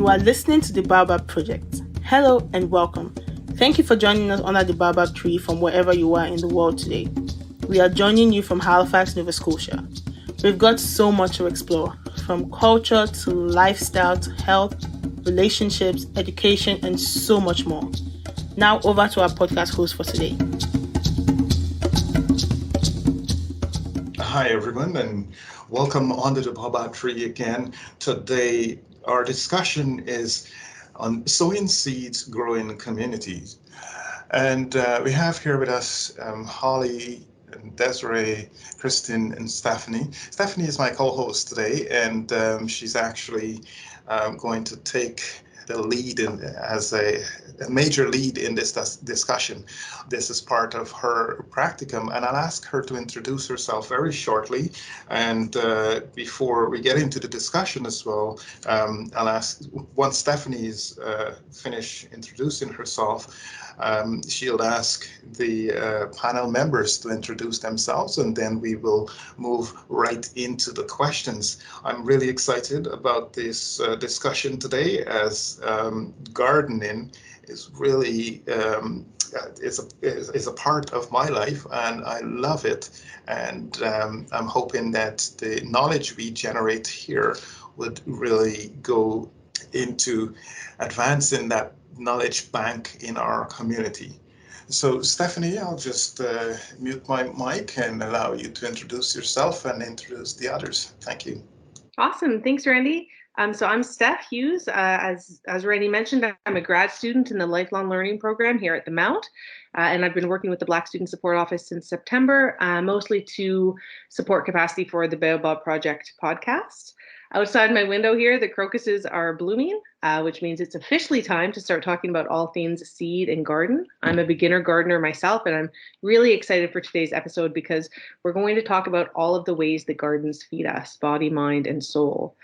You are listening to the Baobab Project. Hello and welcome. Thank you for joining us under the Baobab tree from wherever you are in the world today. We are joining you from Halifax, Nova Scotia. We've got so much to explore, from culture to lifestyle to health, relationships, education, and so much more. Now over to our podcast host for today. Hi everyone, and welcome onto the Baobab tree again. Today our discussion is on sowing seeds, growing communities. And we have here with us Holly, and Desiree, Kristen, and Stephanie. Stephanie is my co-host today, and she's actually going to take the lead as a major lead in this discussion. This is part of her practicum, and I'll ask her to introduce herself very shortly. And before we get into the discussion as well, I'll ask, once Stephanie's finished introducing herself, she'll ask the panel members to introduce themselves, and then we will move right into the questions. I'm really excited about this discussion today, as gardening is really is a part of my life, and I love it. And I'm hoping that the knowledge we generate here would really go into advancing that knowledge bank in our community. So Stephanie, I'll just mute my mic and allow you to introduce yourself and introduce the others. Thank you. Awesome. Thanks, Randy. So I'm Steph Hughes. As Randy mentioned, I'm a grad student in the Lifelong Learning Program here at the Mount, and I've been working with the Black Student Support Office since September, mostly to support capacity for the Baobab Project podcast. Outside my window here, the crocuses are blooming, which means it's officially time to start talking about all things seed and garden. I'm a beginner gardener myself, and I'm really excited for today's episode because we're going to talk about all of the ways that gardens feed us, body, mind, and soul.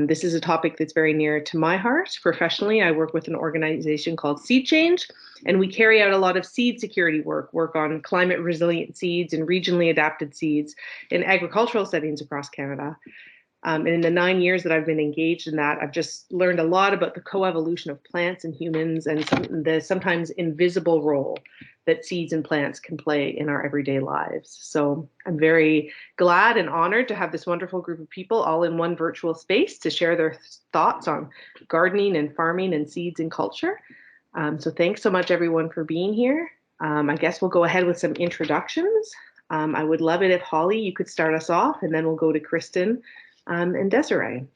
This is a topic that's very near to my heart. Professionally, I work with an organization called Seed Change, and we carry out a lot of seed security work on climate resilient seeds and regionally adapted seeds in agricultural settings across Canada. And in the 9 years that I've been engaged in that, I've just learned a lot about the coevolution of plants and humans and the sometimes invisible role that seeds and plants can play in our everyday lives. So I'm very glad and honored to have this wonderful group of people all in one virtual space to share their thoughts on gardening and farming and seeds and culture. So thanks so much, everyone, for being here. I guess we'll go ahead with some introductions. I would love it if, Holly, you could start us off, and then we'll go to Kristen and Desiree.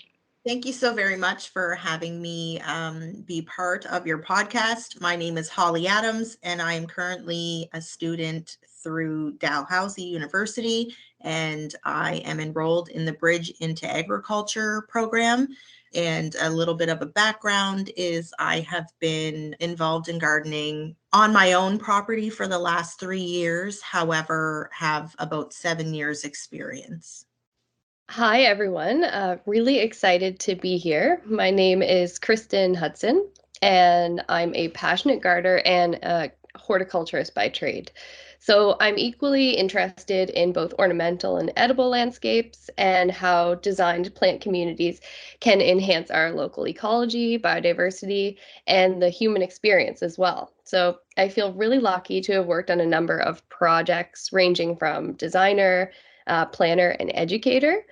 Thank you so very much for having me be part of your podcast. My name is Holly Adams, and I am currently a student through Dalhousie University, and I am enrolled in the Bridge into Agriculture program. And a little bit of a background is I have been involved in gardening on my own property for the last 3 years, however, have about 7 years experience. Hi, everyone. Really excited to be here. My name is Kristen Hudson, and I'm a passionate gardener and a horticulturist by trade. So I'm equally interested in both ornamental and edible landscapes and how designed plant communities can enhance our local ecology, biodiversity, and the human experience as well. So I feel really lucky to have worked on a number of projects ranging from designer, planner, and educator.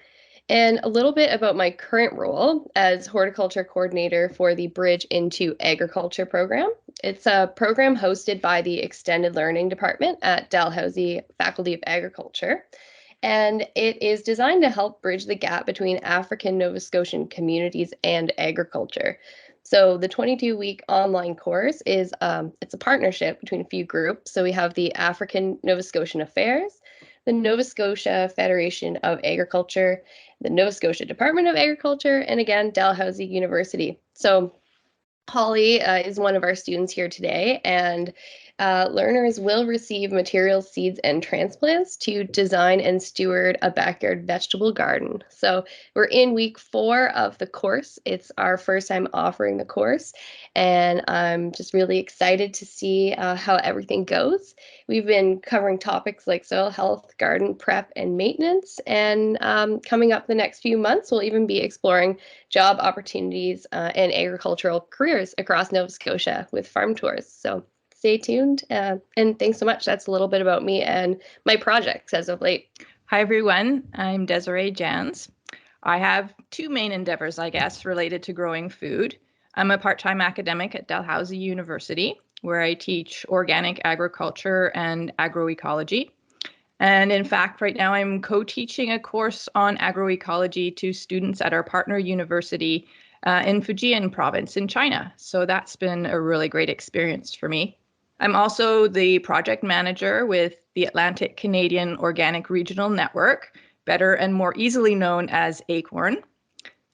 And a little bit about my current role as horticulture coordinator for the Bridge into Agriculture program. It's a program hosted by the Extended Learning Department at Dalhousie Faculty of Agriculture. And it is designed to help bridge the gap between African Nova Scotian communities and agriculture. So the 22-week online course is it's a partnership between a few groups. So we have the African Nova Scotian Affairs, the Nova Scotia Federation of Agriculture, the Nova Scotia Department of Agriculture, and again, Dalhousie University. So Holly is one of our students here today, and Learners will receive materials, seeds, and transplants to design and steward a backyard vegetable garden. So we're in week 4 of the course. It's our first time offering the course, and I'm just really excited to see how everything goes. We've been covering topics like soil health, garden prep, and maintenance, and coming up the next few months, we'll even be exploring job opportunities and agricultural careers across Nova Scotia with farm tours. So stay tuned. And thanks so much. That's a little bit about me and my projects as of late. Hi, everyone. I'm Desiree Jans. I have 2 main endeavors, I guess, related to growing food. I'm a part-time academic at Dalhousie University, where I teach organic agriculture and agroecology. And in fact, right now I'm co-teaching a course on agroecology to students at our partner university in Fujian province in China. So that's been a really great experience for me. I'm also the project manager with the Atlantic Canadian Organic Regional Network, better and more easily known as ACORN.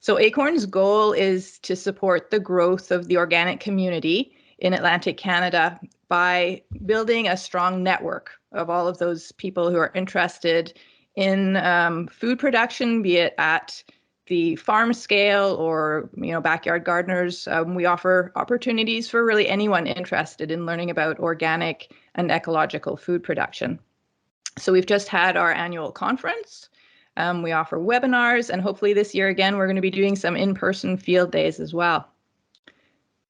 So ACORN's goal is to support the growth of the organic community in Atlantic Canada by building a strong network of all of those people who are interested in food production, be it at the farm scale or backyard gardeners. We offer opportunities for really anyone interested in learning about organic and ecological food production. So we've just had our annual conference. We offer webinars, and hopefully this year again, we're going to be doing some in-person field days as well.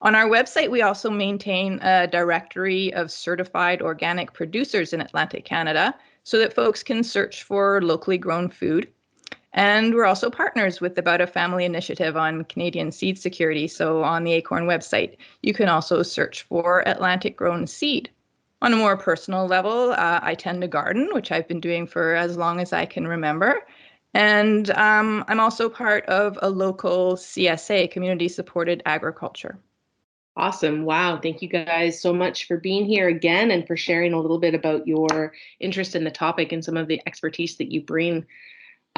On our website, we also maintain a directory of certified organic producers in Atlantic Canada so that folks can search for locally grown food. And we're also partners with the About a Family initiative on Canadian seed security. So on the ACORN website, you can also search for Atlantic grown seed. On a more personal level, I tend to garden, which I've been doing for as long as I can remember. And I'm also part of a local CSA, community supported agriculture. Awesome. Wow. Thank you guys so much for being here again and for sharing a little bit about your interest in the topic and some of the expertise that you bring.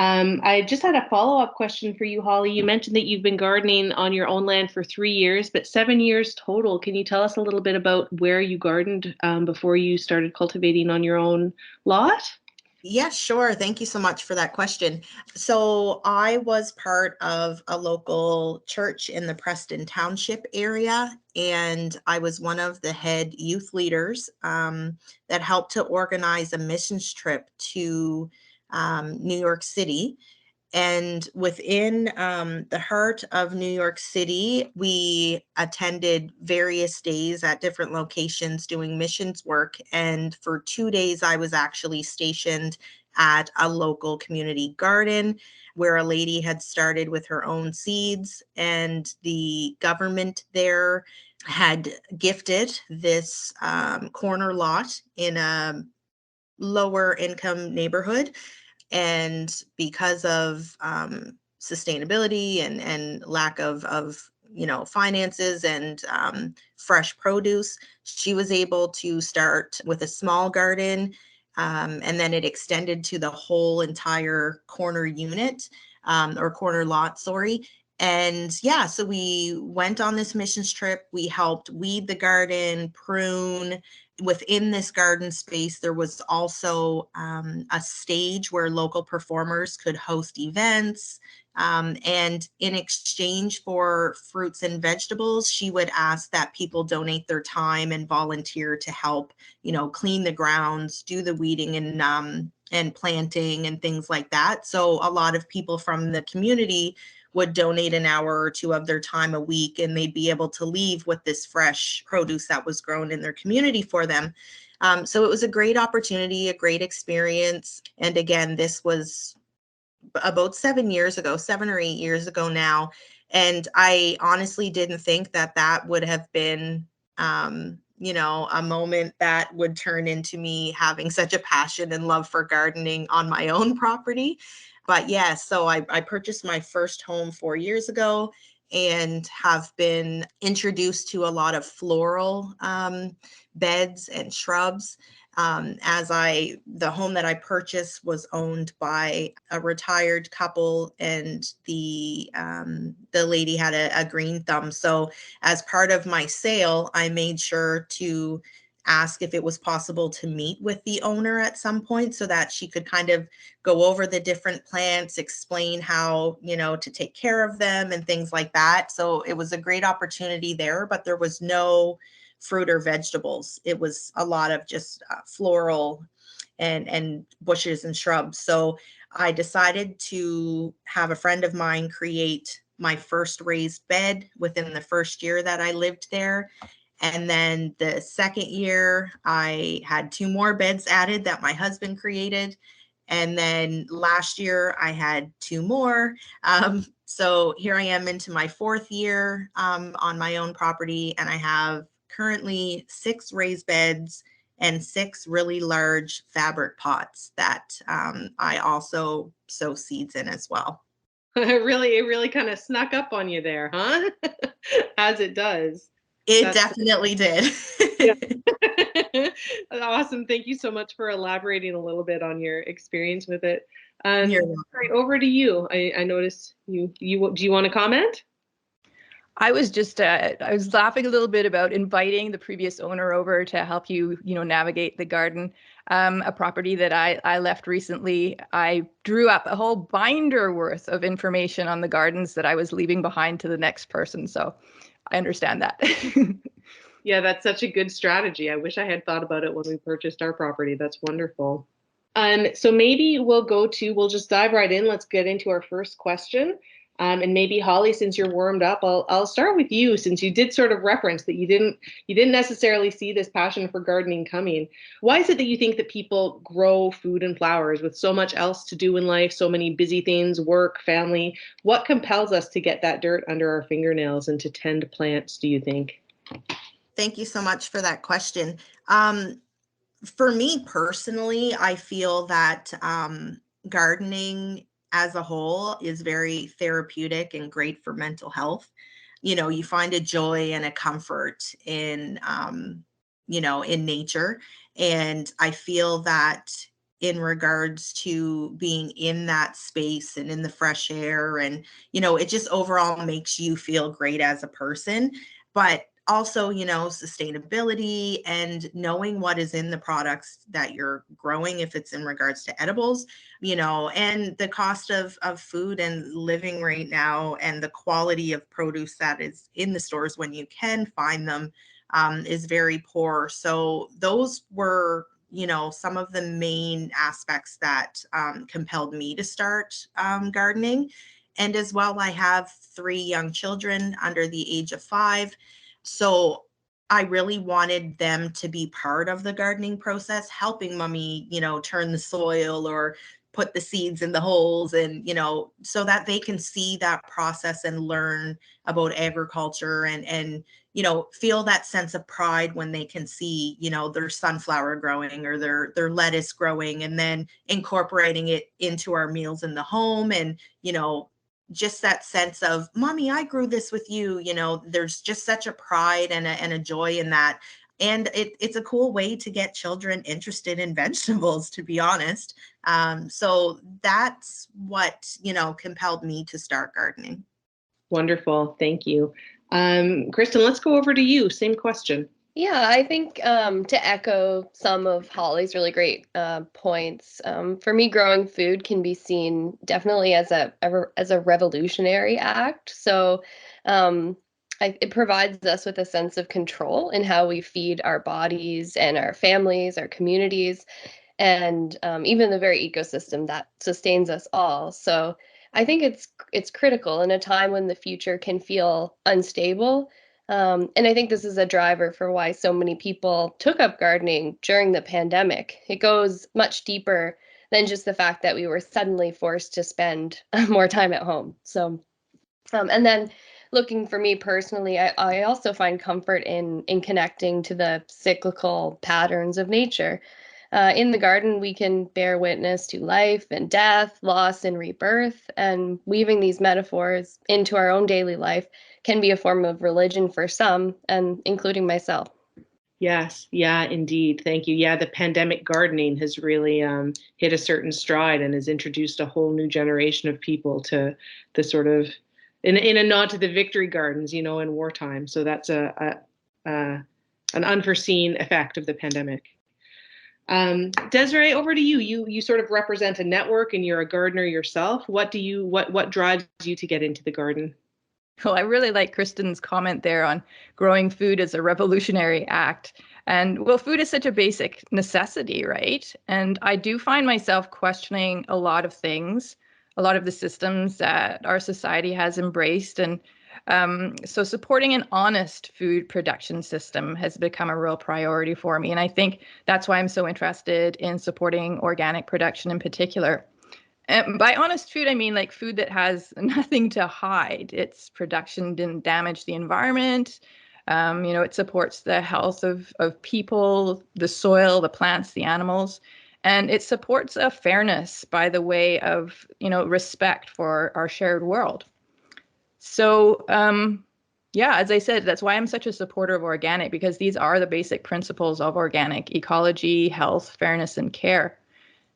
I just had a follow-up question for you, Holly. You mentioned that you've been gardening on your own land for 3 years, but 7 years total. Can you tell us a little bit about where you gardened before you started cultivating on your own lot? Yeah, sure. Thank you so much for that question. So I was part of a local church in the Preston Township area, and I was one of the head youth leaders that helped to organize a missions trip to New York City. And within the heart of New York City, we attended various days at different locations doing missions work. And for 2 days, I was actually stationed at a local community garden where a lady had started with her own seeds, and the government there had gifted this corner lot in a lower income neighborhood. And because of sustainability and lack of finances and fresh produce, she was able to start with a small garden, and then it extended to the whole entire corner unit, or corner lot, sorry. And yeah, so we went on this missions trip. We helped weed the garden, prune. Within this garden space, there was also a stage where local performers could host events. And in exchange for fruits and vegetables, she would ask that people donate their time and volunteer to help, clean the grounds, do the weeding and planting and things like that. So a lot of people from the community would donate an hour or two of their time a week, and they'd be able to leave with this fresh produce that was grown in their community for them. So it was a great opportunity, a great experience. And again, this was about 7 years ago, 7 or 8 years ago now. And I honestly didn't think that that would have been, a moment that would turn into me having such a passion and love for gardening on my own property. But yeah, so I purchased my first home 4 years ago and have been introduced to a lot of floral beds and shrubs. The home that I purchased was owned by a retired couple, and the lady had a green thumb. So as part of my sale, I made sure to ask if it was possible to meet with the owner at some point so that she could kind of go over the different plants, explain how, to take care of them and things like that. So it was a great opportunity there, but there was no fruit or vegetables. It was a lot of just floral and bushes and shrubs. So I decided to have a friend of mine create my first raised bed within the first year that I lived there. And then the second year, I had 2 more beds added that my husband created. And then last year, I had 2 more. So here I am into my 4th year on my own property, and I have currently 6 raised beds and 6 really large fabric pots that I also sow seeds in as well. It really kind of snuck up on you there, huh? As it does. It definitely did. Yeah. Awesome. Thank you so much for elaborating a little bit on your experience with it. You're welcome. Right, over to you. I noticed you do you want to comment? I was just I was laughing a little bit about inviting the previous owner over to help you, navigate the garden. A property that I left recently, I drew up a whole binder worth of information on the gardens that I was leaving behind to the next person. So I understand that. Yeah, that's such a good strategy. I wish I had thought about it when we purchased our property. That's wonderful. So maybe we'll just dive right in. Let's get into our first question. And maybe Holly, since you're warmed up, I'll start with you, since you did sort of reference that you didn't necessarily see this passion for gardening coming. Why is it that you think that people grow food and flowers with so much else to do in life, so many busy things, work, family? What compels us to get that dirt under our fingernails and to tend plants, do you think? Thank you so much for that question. For me personally, I feel that gardening as a whole is very therapeutic and great for mental health. You find a joy and a comfort in nature. And I feel that in regards to being in that space and in the fresh air, and, it just overall makes you feel great as a person. But also, sustainability and knowing what is in the products that you're growing, if it's in regards to edibles, and the cost of food and living right now, and the quality of produce that is in the stores when you can find them is very poor. So those were, some of the main aspects that compelled me to start gardening. And as well, I have 3 young children under the age of 5. So I really wanted them to be part of the gardening process, helping mommy, turn the soil or put the seeds in the holes, and, so that they can see that process and learn about agriculture, and, feel that sense of pride when they can see, their sunflower growing or their lettuce growing, and then incorporating it into our meals in the home. And, just that sense of, mommy, I grew this with you. There's just such a pride and a joy in that. And it's a cool way to get children interested in vegetables, to be honest. So that's what, compelled me to start gardening. Wonderful. Thank you. Kristen, let's go over to you. Same question. Yeah, I think to echo some of Holly's really great points, for me, growing food can be seen definitely as a revolutionary act. So it provides us with a sense of control in how we feed our bodies and our families, our communities, and even the very ecosystem that sustains us all. So I think it's critical in a time when the future can feel unstable. And I think this is a driver for why so many people took up gardening during the pandemic. It goes much deeper than just the fact that we were suddenly forced to spend more time at home. So, and then looking for me personally, I also find comfort in connecting to the cyclical patterns of nature. In the garden, we can bear witness to life and death, loss and rebirth, and weaving these metaphors into our own daily life can be a form of religion for some, and including myself. Yes, yeah, indeed. Thank you. Yeah, the pandemic gardening has really hit a certain stride and has introduced a whole new generation of people to the sort of, in a nod to the victory gardens, in wartime. So that's a an unforeseen effect of the pandemic. Desiree, over to you. You sort of represent a network, and you're a gardener yourself. What drives you to get into the garden? Well, I really like Kristen's comment there on growing food as a revolutionary act. And well, food is such a basic necessity, right? And I do find myself questioning a lot of things, a lot of the systems that our society has embraced. And so supporting an honest food production system has become a real priority for me. And I think that's why I'm so interested in supporting organic production in particular. And by honest food, I mean like food that has nothing to hide. Its production didn't damage the environment. It supports the health of people, the soil, the plants, the animals. And it supports a fairness by the way of, respect for our shared world. So, yeah, as I said, that's why I'm such a supporter of organic, because these are the basic principles of organic: ecology, health, fairness, and care.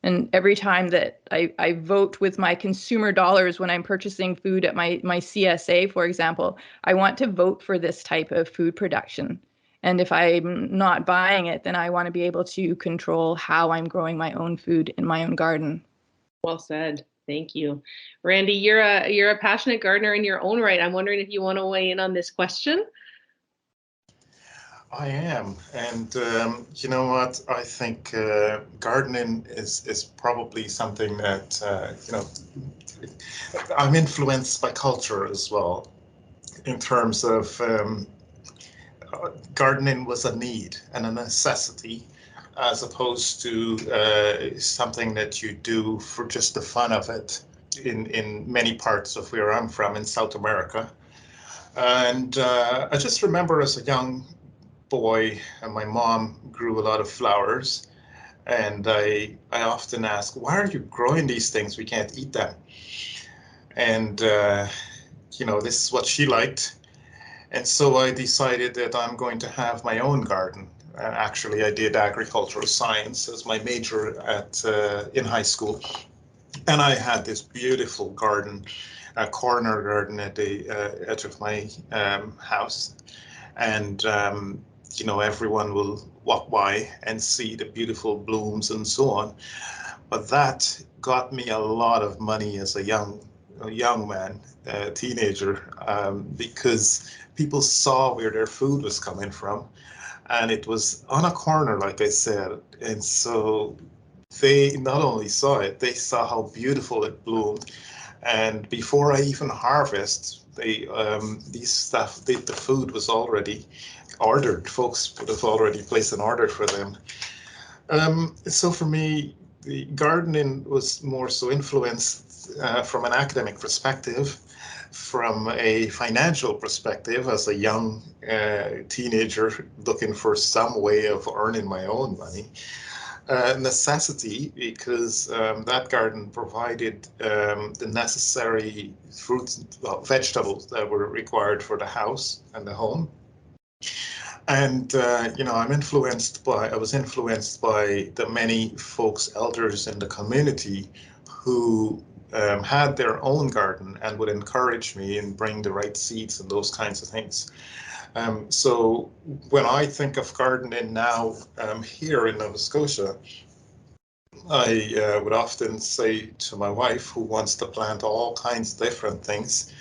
And every time that I vote with my consumer dollars when I'm purchasing food at my CSA, for example, I want to vote for this type of food production. And if I'm not buying it, then I want to be able to control how I'm growing my own food in my own garden. Well said. Thank you. Randy, you're a passionate gardener in your own right. I'm wondering if you want to weigh in on this question. I am, and you know what? I think gardening is probably something that I'm influenced by culture as well. In terms of gardening was a need and a necessity, as opposed to something that you do for just the fun of it. In many parts of where I'm from, in South America, and I just remember as a young boy, and my mom grew a lot of flowers, and I often ask, why are you growing these things? We can't eat them. And this is what she liked, and so I decided that I'm going to have my own garden. Actually, I did agricultural science as my major in high school, and I had this beautiful garden, a corner garden at the edge of my house, and everyone will walk by and see the beautiful blooms and so on. But that got me a lot of money as a young man, teenager, because people saw where their food was coming from, and it was on a corner, like I said. And so they not only saw it, they saw how beautiful it bloomed. And before I even harvest, the food was already ordered. Folks would have already placed an order for them. So for me, the gardening was more so influenced from an academic perspective, from a financial perspective as a young teenager looking for some way of earning my own money. Necessity, because that garden provided the necessary fruits, vegetables that were required for the house and the home. And I was influenced by the many folks, elders in the community, who had their own garden and would encourage me and bring the right seeds and those kinds of things. So when I think of gardening now here in Nova Scotia, I would often say to my wife, who wants to plant all kinds of different things,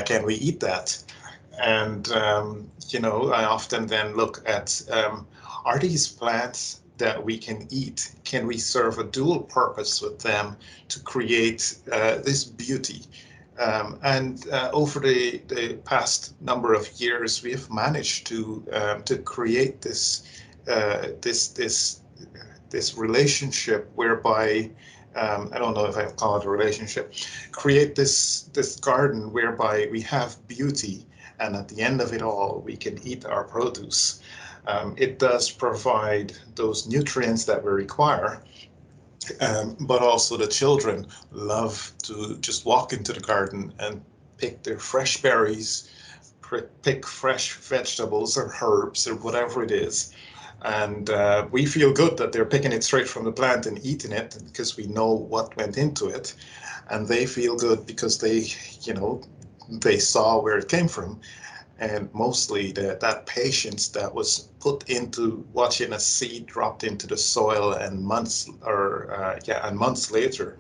can we eat that? And, I often then look at, are these plants that we can eat? Can we serve a dual purpose with them to create this beauty? And over the past number of years, we have managed to create this relationship whereby I don't know if I call it a relationship. Create this garden whereby we have beauty, and at the end of it all, we can eat our produce. It does provide those nutrients that we require. But also the children love to just walk into the garden and pick their fresh berries, pick fresh vegetables or herbs or whatever it is. And we feel good that they're picking it straight from the plant and eating it because we know what went into it. And they feel good because they saw where it came from. and mostly that patience that was put into watching a seed dropped into the soil and months later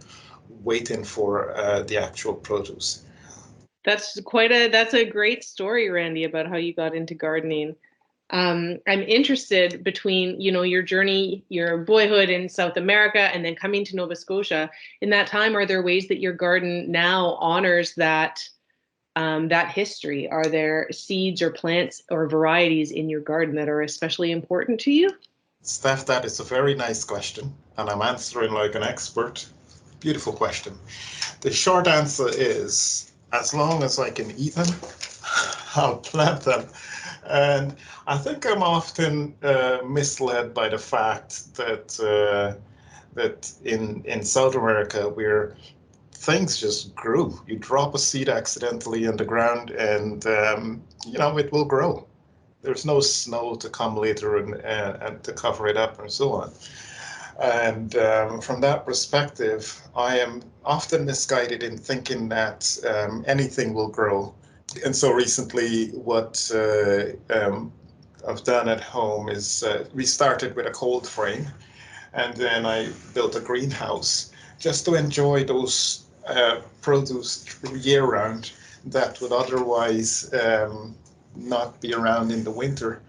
waiting for the actual produce. That's a great story, Randy, about how you got into gardening. I'm interested between, your journey, your boyhood in South America, and then coming to Nova Scotia. In that time, are there ways that your garden now honors that history? Are there seeds or plants or varieties in your garden that are especially important to you? Steph, that is a very nice question, and I'm answering like an expert. Beautiful question. The short answer is, as long as I can eat them, I'll plant them. And I think I'm often misled by the fact that in South America, where things just grew. You drop a seed accidentally in the ground, and it will grow. There's no snow to come later and to cover it up and so on. And from that perspective, I am often misguided in thinking that anything will grow. And so recently, what I've done at home is we started with a cold frame, and then I built a greenhouse just to enjoy those produce year round that would otherwise not be around in the winter.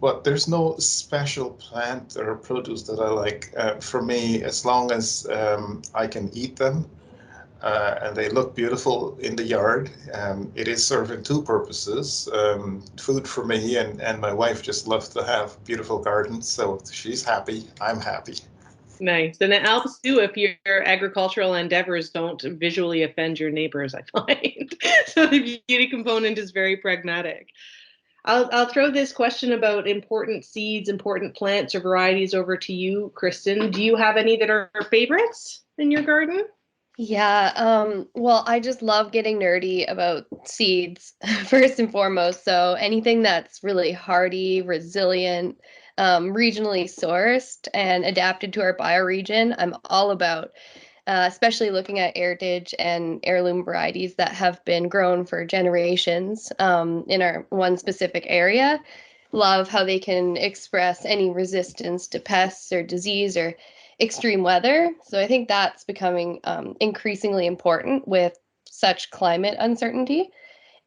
But there's no special plant or produce that I like. For me, as long as I can eat them and they look beautiful in the yard, it is serving two purposes. Food for me, and my wife just loves to have beautiful gardens. So she's happy, I'm happy. Nice. And it helps too if your agricultural endeavors don't visually offend your neighbors, I find. So the beauty component is very pragmatic. I'll throw this question about important seeds, important plants or varieties over to you, Kristen. Do you have any that are favorites in your garden? Yeah, well, I just love getting nerdy about seeds first and foremost. So anything that's really hardy, resilient, regionally sourced, and adapted to our bioregion, I'm all about. Especially looking at heritage and heirloom varieties that have been grown for generations in our one specific area. Love how they can express any resistance to pests or disease or extreme weather. So I think that's becoming increasingly important with such climate uncertainty.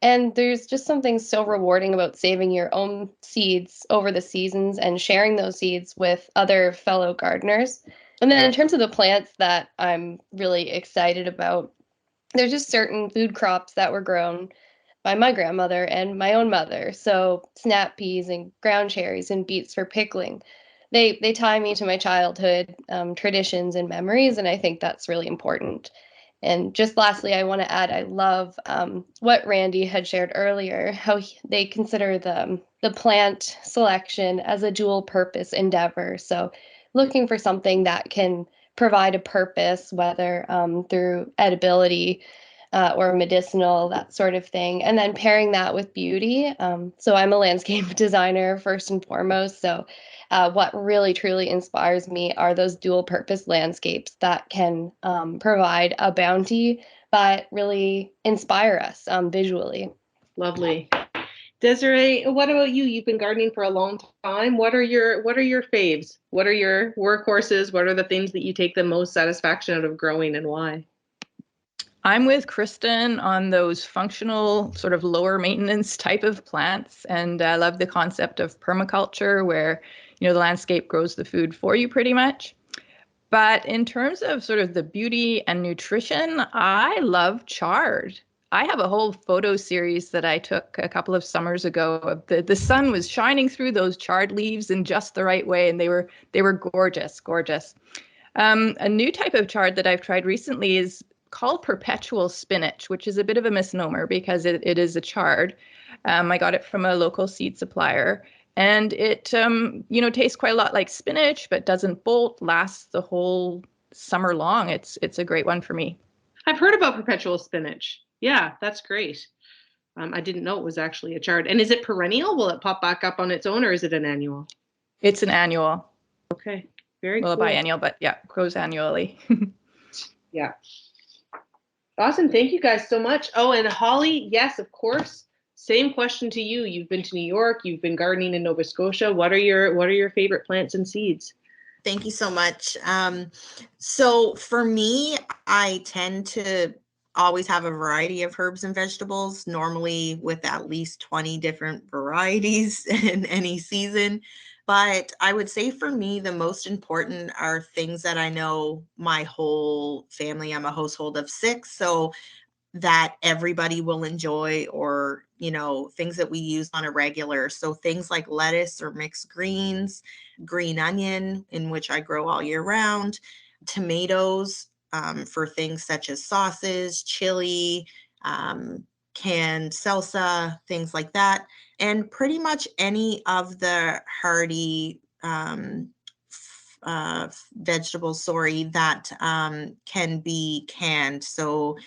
And there's just something so rewarding about saving your own seeds over the seasons and sharing those seeds with other fellow gardeners. And then in terms of the plants that I'm really excited about, there's just certain food crops that were grown by my grandmother and my own mother. So snap peas and ground cherries and beets for pickling. They tie me to my childhood traditions and memories, and I think that's really important. And just lastly, I want to add, I love what Randy had shared earlier, how they consider the plant selection as a dual purpose endeavor. So looking for something that can provide a purpose, whether through edibility or medicinal, that sort of thing. And then pairing that with beauty. So I'm a landscape designer first and foremost. So what really truly inspires me are those dual purpose landscapes that can provide a bounty, but really inspire us visually. Lovely. Desiree, what about you? You've been gardening for a long time. What are your faves? What are your workhorses? What are the things that you take the most satisfaction out of growing, and why? I'm with Kristen on those functional, sort of lower maintenance type of plants. And I love the concept of permaculture where, the landscape grows the food for you pretty much. But in terms of sort of the beauty and nutrition, I love chard. I have a whole photo series that I took a couple of summers ago. The sun was shining through those chard leaves in just the right way, and they were gorgeous, gorgeous. A new type of chard that I've tried recently is called perpetual spinach, which is a bit of a misnomer because it is a chard. I got it from a local seed supplier, and it tastes quite a lot like spinach, but doesn't bolt, lasts the whole summer long. It's a great one for me. I've heard about perpetual spinach. Yeah, that's great. I didn't know it was actually a chard. And is it perennial? Will it pop back up on its own, or is it an annual? It's an annual. Okay, very well, cool. A biennial, but yeah, grows annually. Yeah. Awesome. Thank you guys so much. Oh, and Holly, yes, of course. Same question to you. You've been to New York, you've been gardening in Nova Scotia. What are your favorite plants and seeds? Thank you so much. So for me, I tend to always have a variety of herbs and vegetables, normally with at least 20 different varieties in any season. But I would say for me, the most important are things that I know my whole family, I'm a household of 6. So that everybody will enjoy, or things that we use on a regular, so things like lettuce or mixed greens, green onion, in which I grow all year round, tomatoes, for things such as sauces, chili, canned salsa, things like that, and pretty much any of the hearty vegetables, that can be canned. So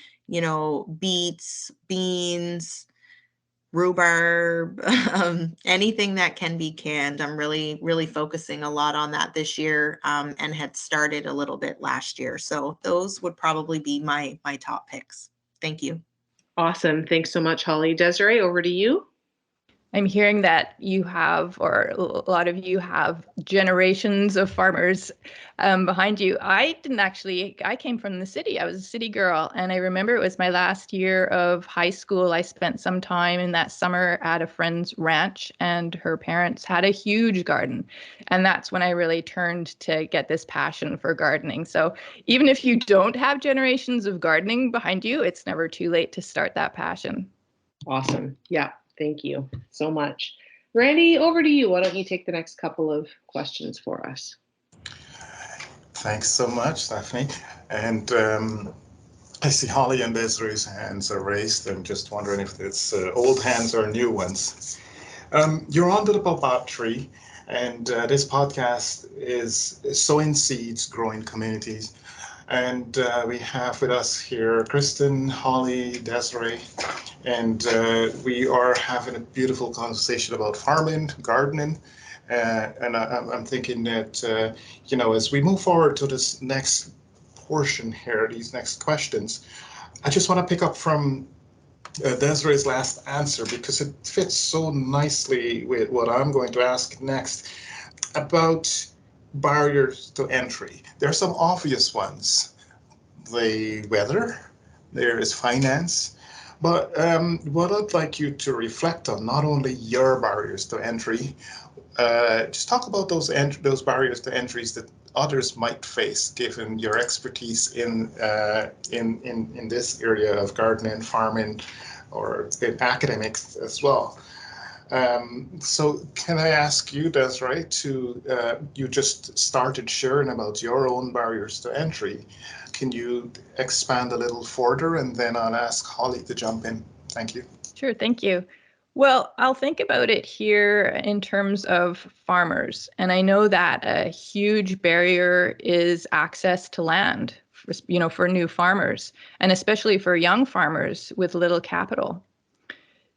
beets, beans, rhubarb, anything that can be canned. I'm really, really focusing a lot on that this year, and had started a little bit last year. So those would probably be my top picks. Thank you. Awesome. Thanks so much, Holly. Desiree, over to you. I'm hearing that you have, or a lot of you have, generations of farmers behind you. I came from the city. I was a city girl. And I remember it was my last year of high school. I spent some time in that summer at a friend's ranch, and her parents had a huge garden. And that's when I really turned to get this passion for gardening. So even if you don't have generations of gardening behind you, it's never too late to start that passion. Awesome. Yeah. Thank you so much. Randy, over to you. Why don't you take the next couple of questions for us? Thanks so much, Stephanie. And I see Holly and Desiree's hands are raised. I'm just wondering if it's old hands or new ones. You're on the Baobab Tree, and this podcast is Sowing Seeds, Growing Communities. And we have with us here Kristen, Holly, Desiree, and we are having a beautiful conversation about farming, gardening. And I'm thinking that, as we move forward to this next portion here, these next questions, I just want to pick up from Desiree's last answer, because it fits so nicely with what I'm going to ask next about barriers to entry. There are some obvious ones. The weather, there is finance, but what I'd like you to reflect on, not only your barriers to entry, just talk about those barriers to entries that others might face, given your expertise in this area of gardening, farming, or in academics as well. So can I ask you, Desiree, you just started sharing about your own barriers to entry. Can you expand a little further, and then I'll ask Holly to jump in. Thank you. Sure, thank you. Well, I'll think about it here in terms of farmers. And I know that a huge barrier is access to land, for new farmers, and especially for young farmers with little capital.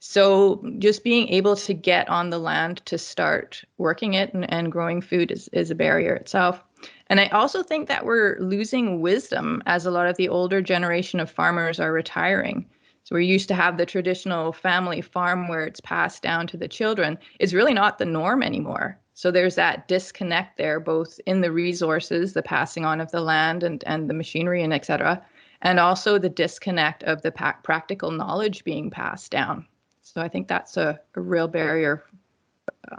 So just being able to get on the land to start working it and growing food is a barrier itself. And I also think that we're losing wisdom as a lot of the older generation of farmers are retiring. So we used to have the traditional family farm where it's passed down to the children. It's really not the norm anymore. So there's that disconnect there, both in the resources, the passing on of the land and the machinery and et cetera, and also the disconnect of the practical knowledge being passed down. So I think that's a real barrier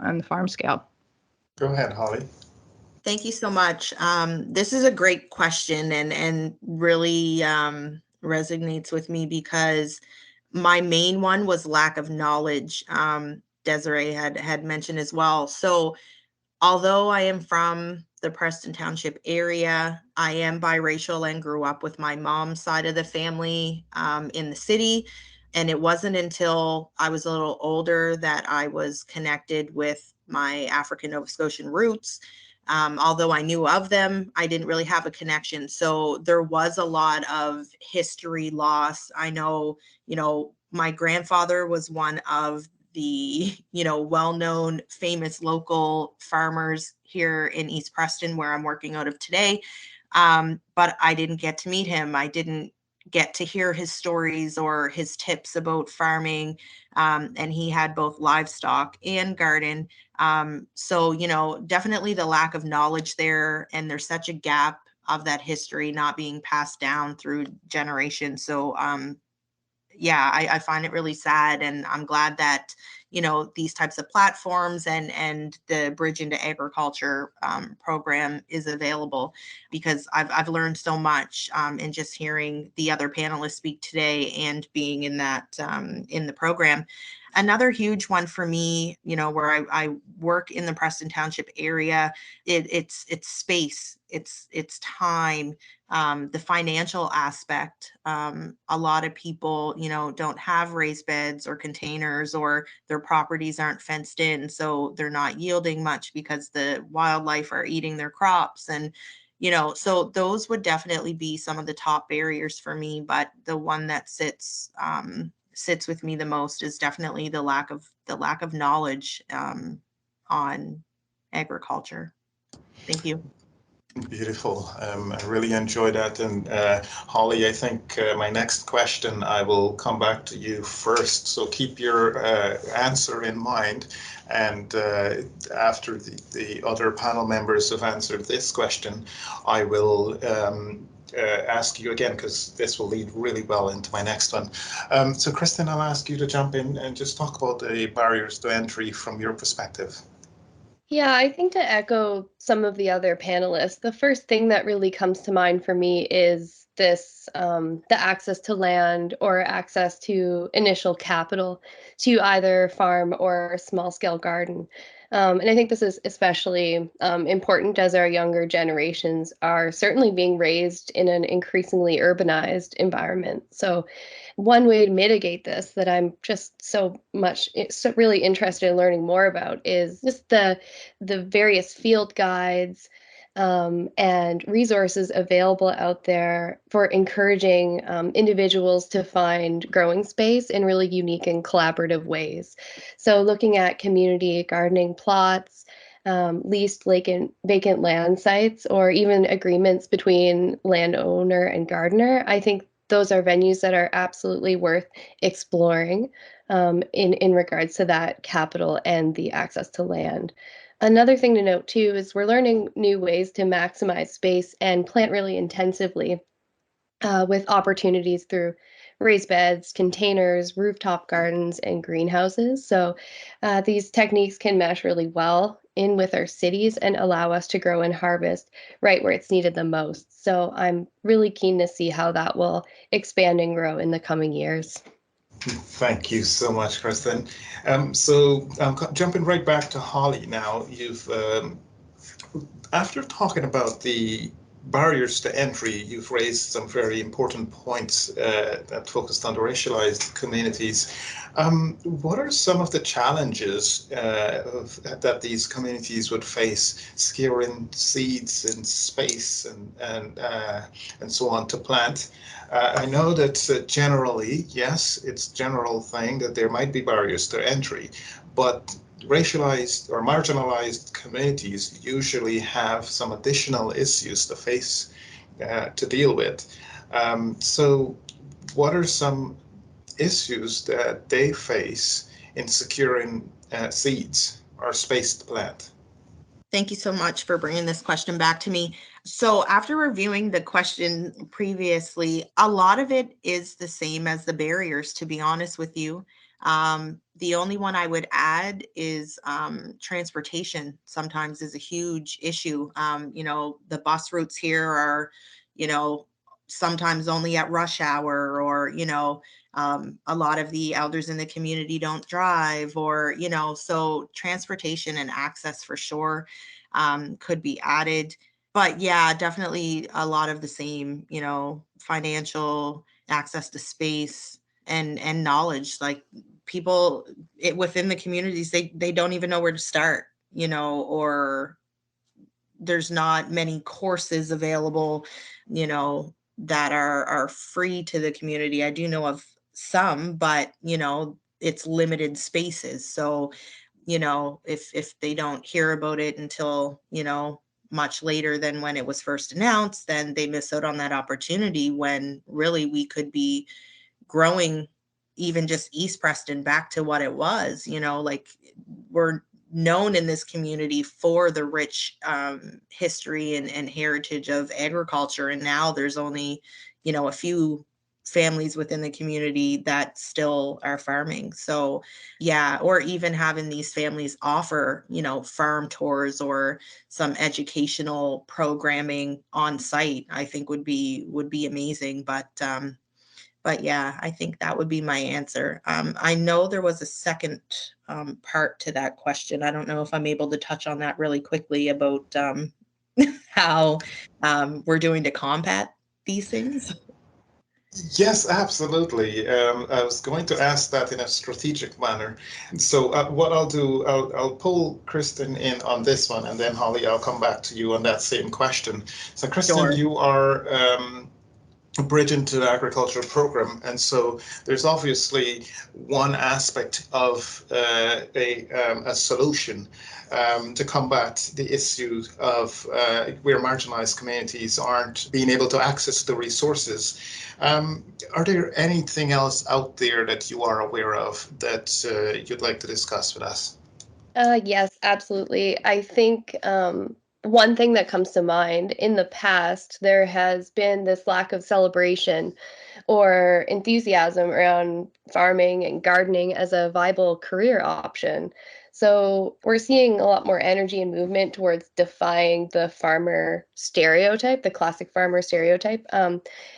on the farm scale. Go ahead, Holly. Thank you so much. This is a great question, and really resonates with me, because my main one was lack of knowledge. Desiree had mentioned as well. So although I am from the Preston Township area, I am biracial and grew up with my mom's side of the family in the city. And it wasn't until I was a little older that I was connected with my African Nova Scotian roots. Although I knew of them, I didn't really have a connection. So there was a lot of history loss. I know, my grandfather was one of the, well-known famous local farmers here in East Preston, where I'm working out of today. But I didn't get to meet him. I didn't get to hear his stories or his tips about farming. And he had both livestock and garden. So, definitely the lack of knowledge there, and there's such a gap of that history not being passed down through generations. So, yeah, I find it really sad, and I'm glad that these types of platforms and the Bridge into Agriculture program is available, because I've learned so much in just hearing the other panelists speak today and being in that in the program. Another huge one for me, where I work in the Preston Township area, it's space, it's time, the financial aspect. A lot of people, don't have raised beds or containers, or their properties aren't fenced in, so they're not yielding much because the wildlife are eating their crops. And so those would definitely be some of the top barriers for me. But the one that sits with me the most is definitely the lack of knowledge on agriculture. Thank you. Beautiful. I really enjoy that. And Holly, I think my next question, I will come back to you first. So keep your answer in mind. And after the other panel members have answered this question, I will ask you again, because this will lead really well into my next one. So Kristen, I'll ask you to jump in and just talk about the barriers to entry from your perspective. Yeah, I think to echo some of the other panelists, the first thing that really comes to mind for me is this the access to land or access to initial capital to either farm or small scale garden. And I think this is especially important as our younger generations are certainly being raised in an increasingly urbanized environment. So, one way to mitigate this that I'm just so really interested in learning more about is just the various field guides and resources available out there for encouraging individuals to find growing space in really unique and collaborative ways. So, looking at community gardening plots, leased vacant land sites, or even agreements between landowner and gardener, I think those are venues that are absolutely worth exploring in regards to that capital and the access to land. Another thing to note too is we're learning new ways to maximize space and plant really intensively with opportunities through raised beds, containers, rooftop gardens, and greenhouses. So these techniques can mesh really well in with our cities and allow us to grow and harvest right where it's needed the most. So I'm really keen to see how that will expand and grow in the coming years. Thank you so much, Kristen. So jumping right back to Holly now, you've after talking about the barriers to entry, you've raised some very important points that focused on the racialized communities. What are some of the challenges that these communities would face securing seeds and space and so on to plant? I know that generally, yes, it's a general thing that there might be barriers to entry, but racialized or marginalized communities usually have some additional issues to face, to deal with. So what are some issues that they face in securing seeds or space to plant? Thank you so much for bringing this question back to me. So, after reviewing the question previously, a lot of it is the same as the barriers, to be honest with you. The only one I would add is transportation, sometimes is a huge issue. The bus routes here are, you know, sometimes only at rush hour, or, a lot of the elders in the community don't drive, or, so transportation and access for sure could be added. But yeah, definitely a lot of the same, financial access to space and knowledge. Like people within the communities, they don't even know where to start, or there's not many courses available, that are free to the community. I do know of some, but it's limited spaces. So if they don't hear about it until much later than when it was first announced, then they miss out on that opportunity when really we could be growing even just East Preston back to what it was. Like, we're known in this community for the rich history and heritage of agriculture. And now there's only, a few families within the community that still are farming. So yeah, or even having these families offer, farm tours or some educational programming on site, I think would be amazing. But yeah, I think that would be my answer. I know there was a second part to that question. I don't know if I'm able to touch on that really quickly about how we're doing to combat these things. Yes, absolutely. I was going to ask that in a strategic manner. So what I'll do, I'll pull Kristen in on this one, and then Holly, I'll come back to you on that same question. So Kristen, Sure. you are a bridge into the agriculture program, and so there's obviously one aspect of a solution to combat the issue of where marginalized communities aren't being able to access the resources. Are there anything else out there that you are aware of that you'd like to discuss with us? Yes, absolutely. I think one thing that comes to mind in the past, there has been this lack of celebration or enthusiasm around farming and gardening as a viable career option. So we're seeing a lot more energy and movement towards defying the farmer stereotype, the classic farmer stereotype,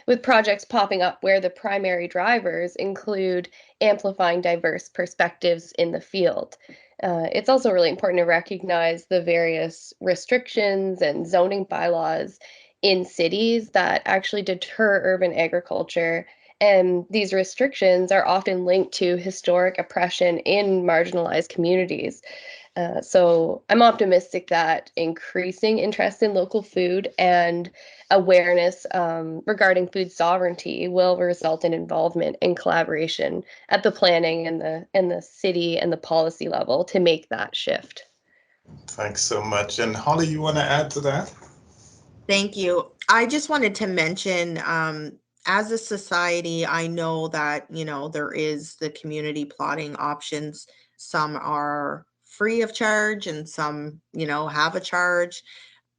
with projects popping up where the primary drivers include amplifying diverse perspectives in the field. It's also really important to recognize the various restrictions and zoning bylaws in cities that actually deter urban agriculture. And these restrictions are often linked to historic oppression in marginalized communities. So I'm optimistic that increasing interest in local food and awareness regarding food sovereignty will result in involvement and collaboration at the planning and the city and the policy level to make that shift. Thanks so much. And Holly, you want to add to that? Thank you. I just wanted to mention, as a society, I know that, there is the community plotting options. Some are free of charge and some, have a charge.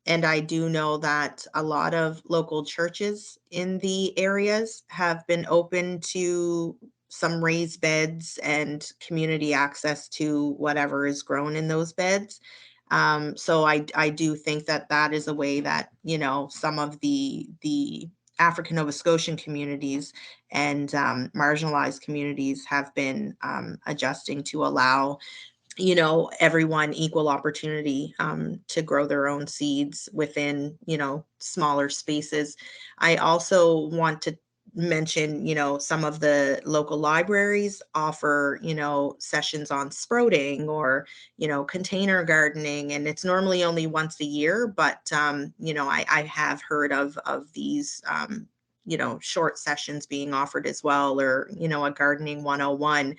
And I do know that a lot of local churches in the areas have been open to some raised beds and community access to whatever is grown in those beds. So I do think that that is a way that, some of the African Nova Scotian communities and marginalized communities have been adjusting to allow, everyone equal opportunity to grow their own seeds within, smaller spaces. I also want to mention, some of the local libraries offer, sessions on sprouting or, container gardening, and it's normally only once a year, but, I have heard of these, short sessions being offered as well, or, a gardening 101.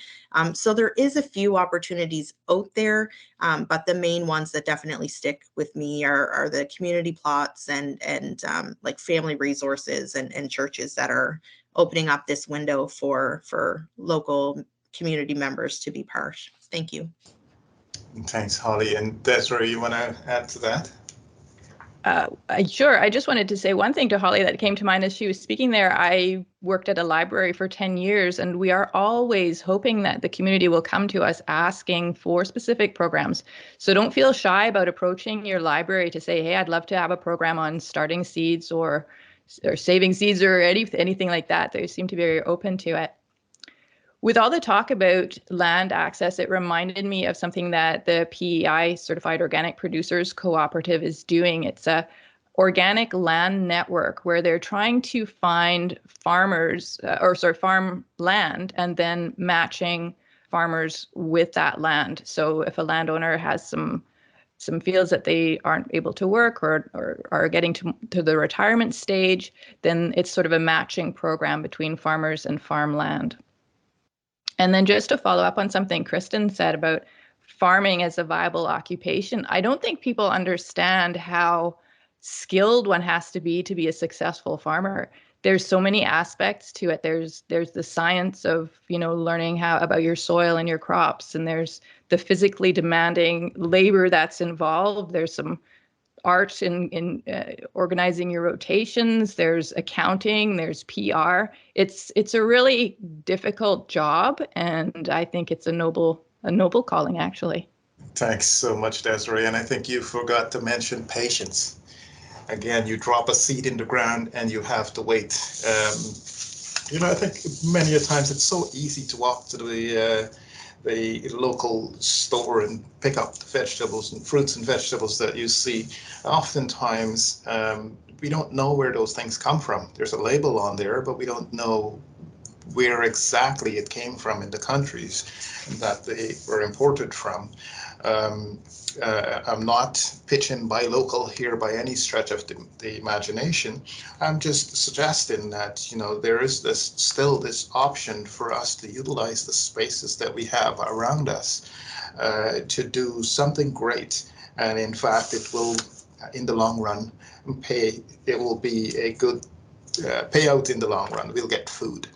So there is a few opportunities out there, but the main ones that definitely stick with me are the community plots and like family resources and churches that are opening up this window for local community members to be part. Thank you. Thanks, Holly. And Desiree, you want to add to that? Sure. I just wanted to say one thing to Holly that came to mind as she was speaking there. I worked at a library for 10 years, and we are always hoping that the community will come to us asking for specific programs. So don't feel shy about approaching your library to say, hey, I'd love to have a program on starting seeds or saving seeds or anything like that. They seem to be very open to it. With all the talk about land access, it reminded me of something that the PEI, Certified Organic Producers Cooperative, is doing. It's a organic land network where they're trying to find farmers farm land and then matching farmers with that land. So if a landowner has some fields that they aren't able to work or are getting to the retirement stage, then it's sort of a matching program between farmers and farmland. And then just to follow up on something Kristen said about farming as a viable occupation, I don't think people understand how skilled one has to be a successful farmer. There's so many aspects to it. There's the science of, learning how about your soil and your crops, and there's the physically demanding labor that's involved. There's some art in organizing your rotations. There's accounting. There's PR. It's a really difficult job, and I think it's a noble calling, actually. Thanks so much, Desiree. And I think you forgot to mention patience. Again, you drop a seed in the ground and you have to wait. I think many a times it's so easy to walk to the local store and pick up the vegetables and fruits and vegetables that you see. Oftentimes, we don't know where those things come from. There's a label on there, but we don't know where exactly it came from in the countries that they were imported from. I'm not pitching buy local here by any stretch of the imagination. I'm just suggesting that, there is still this option for us to utilize the spaces that we have around us to do something great. And in fact, it will, in the long run, it will be a good payout in the long run. We'll get food.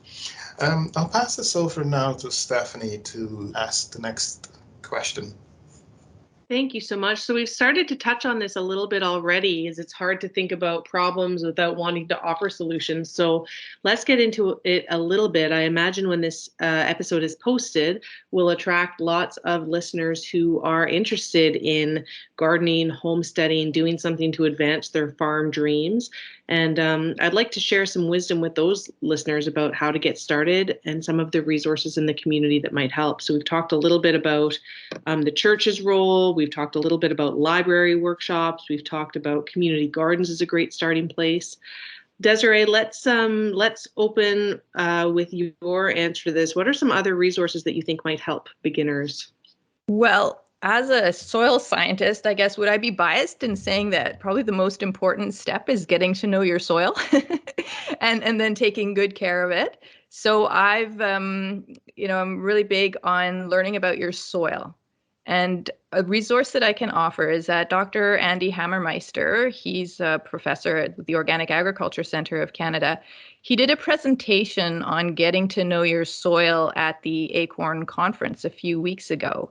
I'll pass this over now to Stephanie to ask the next question. Thank you so much. So we've started to touch on this a little bit already, as it's hard to think about problems without wanting to offer solutions. So let's get into it a little bit. I imagine when this episode is posted, we'll attract lots of listeners who are interested in gardening, homesteading, doing something to advance their farm dreams. And I'd like to share some wisdom with those listeners about how to get started and some of the resources in the community that might help. So we've talked a little bit about the church's role. We've talked a little bit about library workshops. We've talked about community gardens as a great starting place. Desiree, let's open with your answer to this. What are some other resources that you think might help beginners? Well, as a soil scientist, I guess, would I be biased in saying that probably the most important step is getting to know your soil and then taking good care of it? So I'm really big on learning about your soil. And a resource that I can offer is that Dr. Andy Hammermeister, he's a professor at the Organic Agriculture Center of Canada. He did a presentation on getting to know your soil at the Acorn Conference a few weeks ago.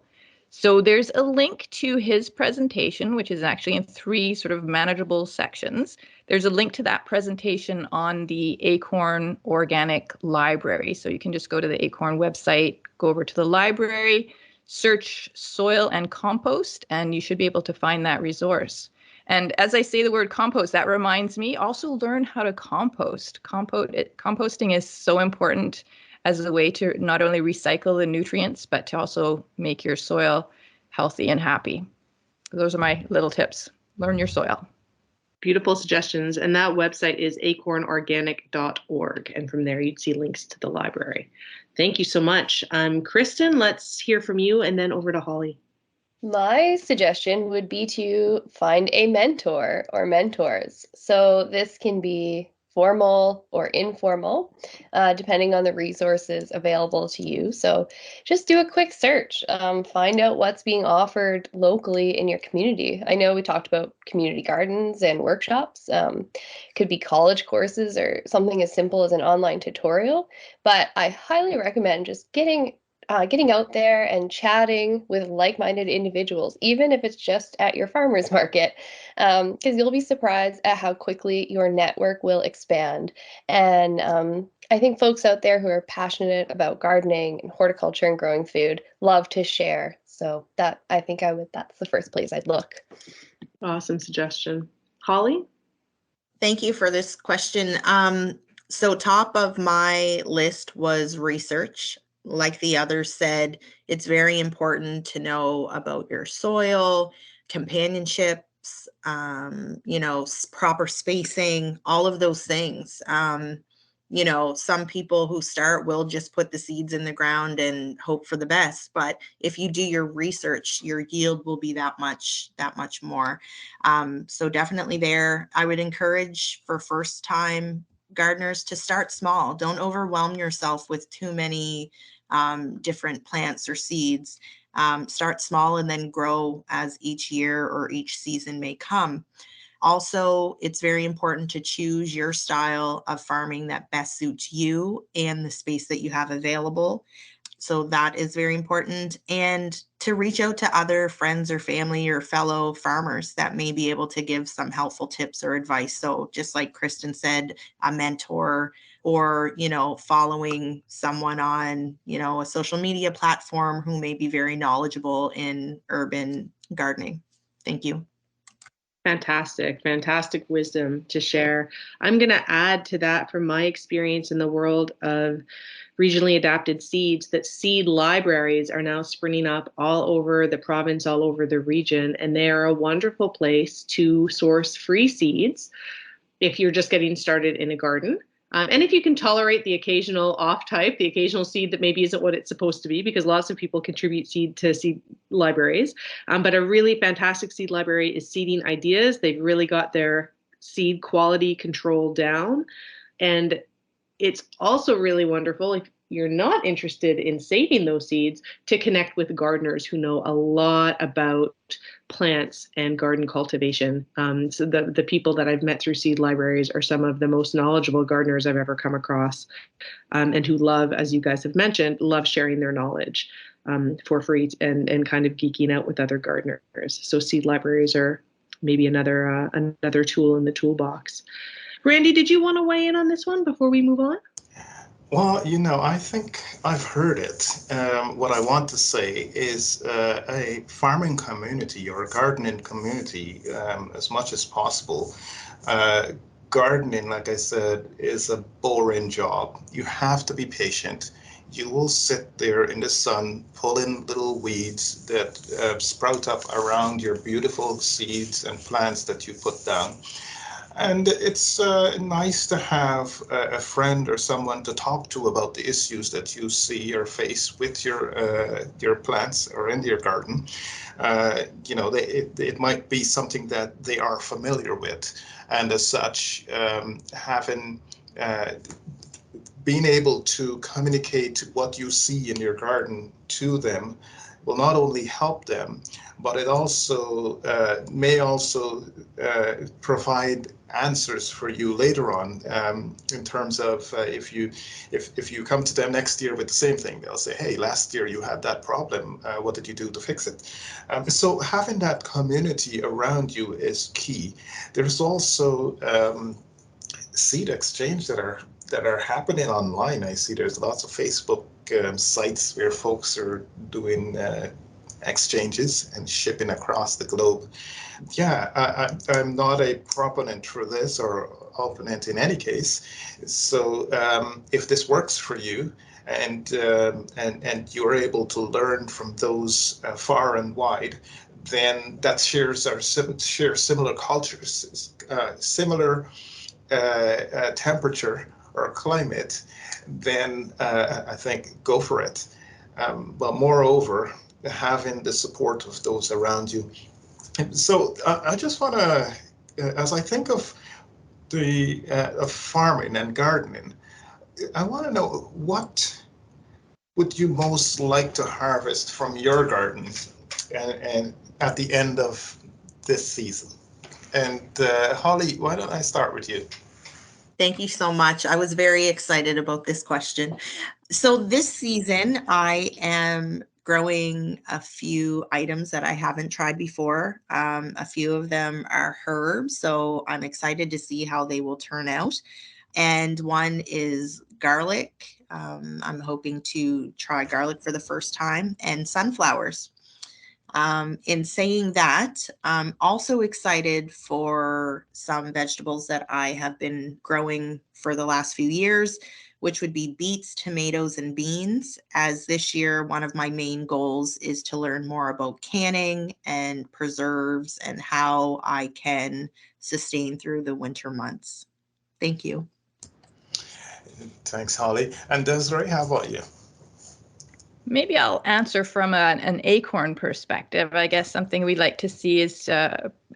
So there's a link to his presentation, which is actually in 3 sort of manageable sections. There's a link to that presentation on the Acorn Organic Library. So you can just go to the Acorn website, go over to the library, search soil and compost, and you should be able to find that resource. And as I say the word compost, that reminds me, also learn how to compost. Composting is so important as a way to not only recycle the nutrients, but to also make your soil healthy and happy. Those are my little tips. Learn your soil. Beautiful suggestions. And that website is acornorganic.org. And from there, you'd see links to the library. Thank you so much. Kristen, let's hear from you and then over to Holly. My suggestion would be to find a mentor or mentors. So this can be formal or informal, depending on the resources available to you. So just do a quick search, find out what's being offered locally in your community. I know we talked about community gardens and workshops. Could be college courses or something as simple as an online tutorial, but I highly recommend just getting out there and chatting with like-minded individuals, even if it's just at your farmer's market, because you'll be surprised at how quickly your network will expand. And I think folks out there who are passionate about gardening and horticulture and growing food love to share. So that's the first place I'd look. Awesome suggestion. Holly? Thank you for this question. So top of my list was research. Like the others said, it's very important to know about your soil, companionships, proper spacing, all of those things. Some people who start will just put the seeds in the ground and hope for the best. But if you do your research, your yield will be that much more. So definitely there, I would encourage for first time gardeners to start small. Don't overwhelm yourself with too many different plants or seeds. Start small and then grow as each year or each season may come. Also, it's very important to choose your style of farming that best suits you and the space that you have available. So that is very important. And to reach out to other friends or family or fellow farmers that may be able to give some helpful tips or advice. So just like Kristen said, a mentor, or, following someone on, a social media platform who may be very knowledgeable in urban gardening. Thank you. Fantastic wisdom to share. I'm going to add to that from my experience in the world of regionally adapted seeds that seed libraries are now springing up all over the province, all over the region, and they are a wonderful place to source free seeds if you're just getting started in a garden. And if you can tolerate the occasional off type, the occasional seed that maybe isn't what it's supposed to be, because lots of people contribute seed to seed libraries. But a really fantastic seed library is Seeding Ideas. They've really got their seed quality control down. And it's also really wonderful if you're not interested in saving those seeds to connect with gardeners who know a lot about plants and garden cultivation. So the people that I've met through seed libraries are some of the most knowledgeable gardeners I've ever come across, and who love, as you guys have mentioned, love sharing their knowledge for free and kind of geeking out with other gardeners. So seed libraries are maybe another tool in the toolbox. Randy, did you want to weigh in on this one before we move on? Well, I think I've heard it. What I want to say is a farming community or a gardening community, as much as possible. Gardening, like I said, is a boring job. You have to be patient. You will sit there in the sun pulling little weeds that sprout up around your beautiful seeds and plants that you put down. And it's nice to have a friend or someone to talk to about the issues that you see or face with your plants or in your garden. It might be something that they are familiar with, and as such, having being able to communicate what you see in your garden to them will not only help them, but it also may also provide answers for you later on, in terms of if you come to them next year with the same thing, they'll say, hey, last year you had that problem, what did you do to fix it? So having that community around you is key. There's also seed exchange that are happening online. I see there's lots of Facebook sites where folks are doing exchanges and shipping across the globe. Yeah, I'm not a proponent for this or opponent in any case. So if this works for you, and you're able to learn from those far and wide, then that shares similar cultures, similar temperature or climate, then I think go for it. But moreover, having the support of those around you. So I just want to, as I think of of farming and gardening, I want to know, what would you most like to harvest from your garden and at the end of this season? And Holly, why don't I start with you? Thank you so much. I was very excited about this question. So this season, I am growing a few items that I haven't tried before. A few of them are herbs, so I'm excited to see how they will turn out. And one is garlic. I'm hoping to try garlic for the first time, and sunflowers. In saying that, I'm also excited for some vegetables that I have been growing for the last few years, which would be beets, tomatoes, and beans. As this year, one of my main goals is to learn more about canning and preserves and how I can sustain through the winter months. Thank you. Thanks, Holly. And Desiree, how about you? Maybe I'll answer from an acorn perspective. I guess something we'd like to see is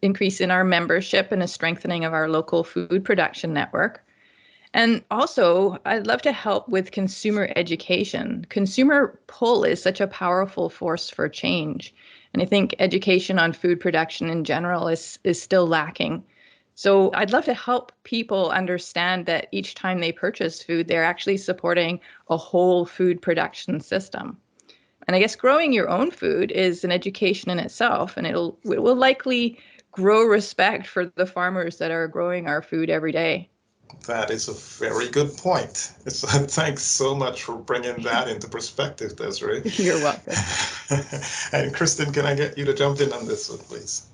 increase in our membership and a strengthening of our local food production network. And also, I'd love to help with consumer education. Consumer pull is such a powerful force for change. And I think education on food production in general is still lacking. So I'd love to help people understand that each time they purchase food, they're actually supporting a whole food production system. And I guess growing your own food is an education in itself, and it will likely grow respect for the farmers that are growing our food every day. That is a very good point. Thanks so much for bringing that into perspective, Desiree. You're welcome. And Kristen, can I get you to jump in on this one, please?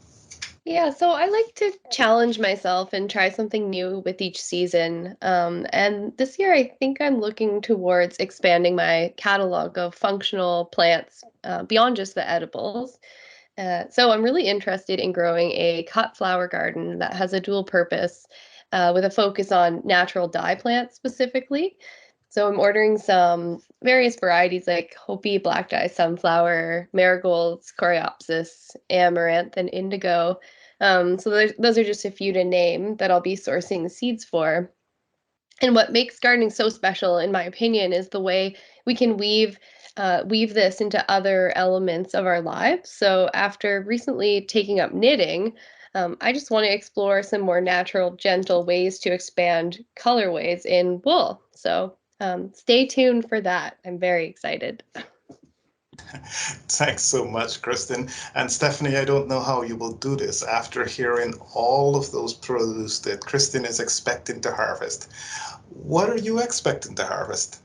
Yeah, so I like to challenge myself and try something new with each season. And this year, I think I'm looking towards expanding my catalog of functional plants beyond just the edibles. So I'm really interested in growing a cut flower garden that has a dual purpose with a focus on natural dye plants specifically. So I'm ordering some various varieties like Hopi black dye sunflower, marigolds, coreopsis, amaranth, and indigo. So those are just a few to name that I'll be sourcing seeds for. And what makes gardening so special, in my opinion, is the way we can weave this into other elements of our lives. So after recently taking up knitting, I just want to explore some more natural, gentle ways to expand colorways in wool. So stay tuned for that. I'm very excited. Thanks so much, Kristen. And Stephanie, I don't know how you will do this after hearing all of those produce that Kristen is expecting to harvest. What are you expecting to harvest?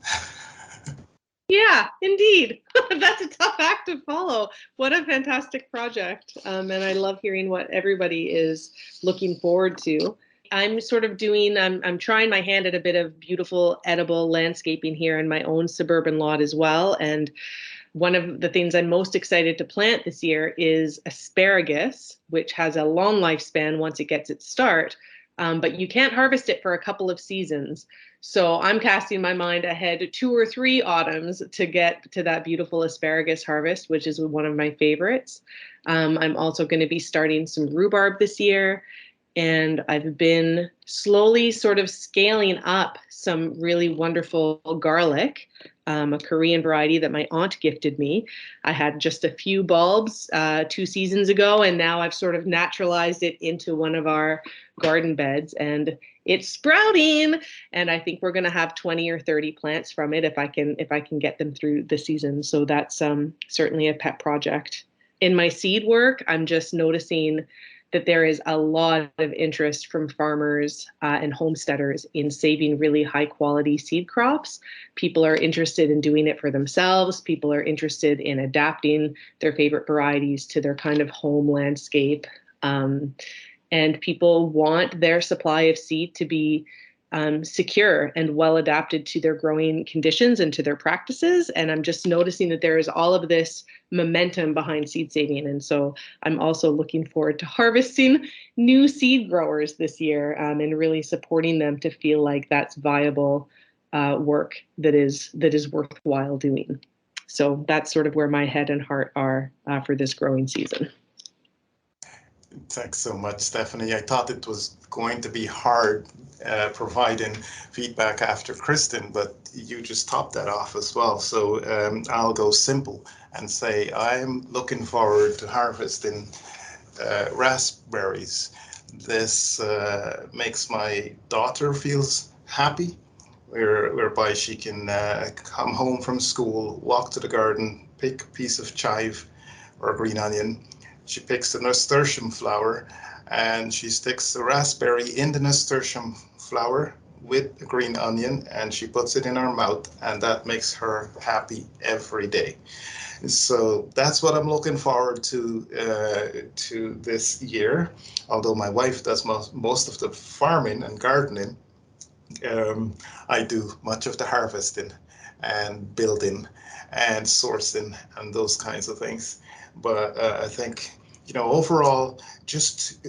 Yeah, indeed. That's a tough act to follow. What a fantastic project. And I love hearing what everybody is looking forward to. I'm sort of I'm trying my hand at a bit of beautiful edible landscaping here in my own suburban lot as well. And one of the things I'm most excited to plant this year is asparagus, which has a long lifespan once it gets its start. But you can't harvest it for a couple of seasons. So I'm casting my mind ahead 2 or 3 autumns to get to that beautiful asparagus harvest, which is one of my favorites. I'm also going to be starting some rhubarb this year. And I've been slowly sort of scaling up some really wonderful garlic, a Korean variety that my aunt gifted me. I had just a few bulbs 2 seasons ago, and now I've sort of naturalized it into one of our garden beds, and it's sprouting. And I think we're going to have 20 or 30 plants from it if I can get them through the season. So that's certainly a pet project. In my seed work, I'm just noticing that there is a lot of interest from farmers and homesteaders in saving really high quality seed crops. People are interested in doing it for themselves. People are interested in adapting their favorite varieties to their kind of home landscape. And people want their supply of seed to be secure and well adapted to their growing conditions and to their practices. And I'm just noticing that there is all of this momentum behind seed saving. And so I'm also looking forward to harvesting new seed growers this year and really supporting them to feel like that's viable work that is worthwhile doing. So that's sort of where my head and heart are for this growing season. Thanks so much, Stephanie. I thought it was going to be hard providing feedback after Kristen, but you just topped that off as well. So I'll go simple and say I'm looking forward to harvesting raspberries. This makes my daughter feels happy, whereby she can come home from school, walk to the garden, pick a piece of chive or green onion. She picks the nasturtium flower and she sticks the raspberry in the nasturtium flower with the green onion and she puts it in her mouth, and that makes her happy every day. So that's what I'm looking forward to this year. Although my wife does most of the farming and gardening, I do much of the harvesting and building and sourcing and those kinds of things. But I think, overall, just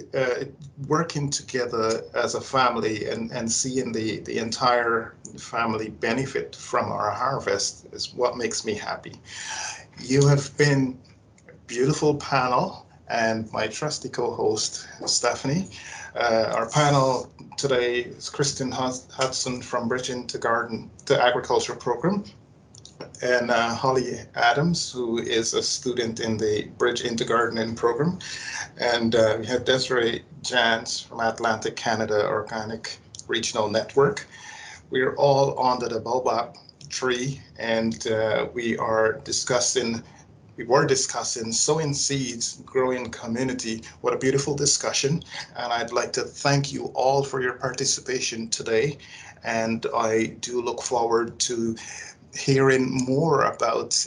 working together as a family and seeing the entire family benefit from our harvest is what makes me happy. You have been a beautiful panel, and my trusty co-host, Stephanie. Our panel today is Kristen Hudson from Bridge into Garden to Agriculture program, and Holly Adams, who is a student in the Bridge into Gardening program, and we have Desiree Jans from Atlantic Canada Organic Regional Network. We are all under the baobab tree, and we were discussing sowing seeds, growing community. What a beautiful discussion. And I'd like to thank you all for your participation today. And I do look forward to hearing more about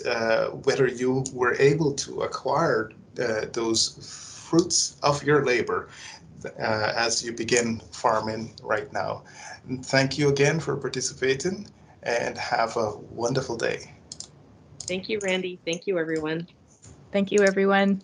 whether you were able to acquire those fruits of your labor as you begin farming right now. And thank you again for participating, and have a wonderful day. Thank you, Randy. Thank you, everyone. Thank you, everyone.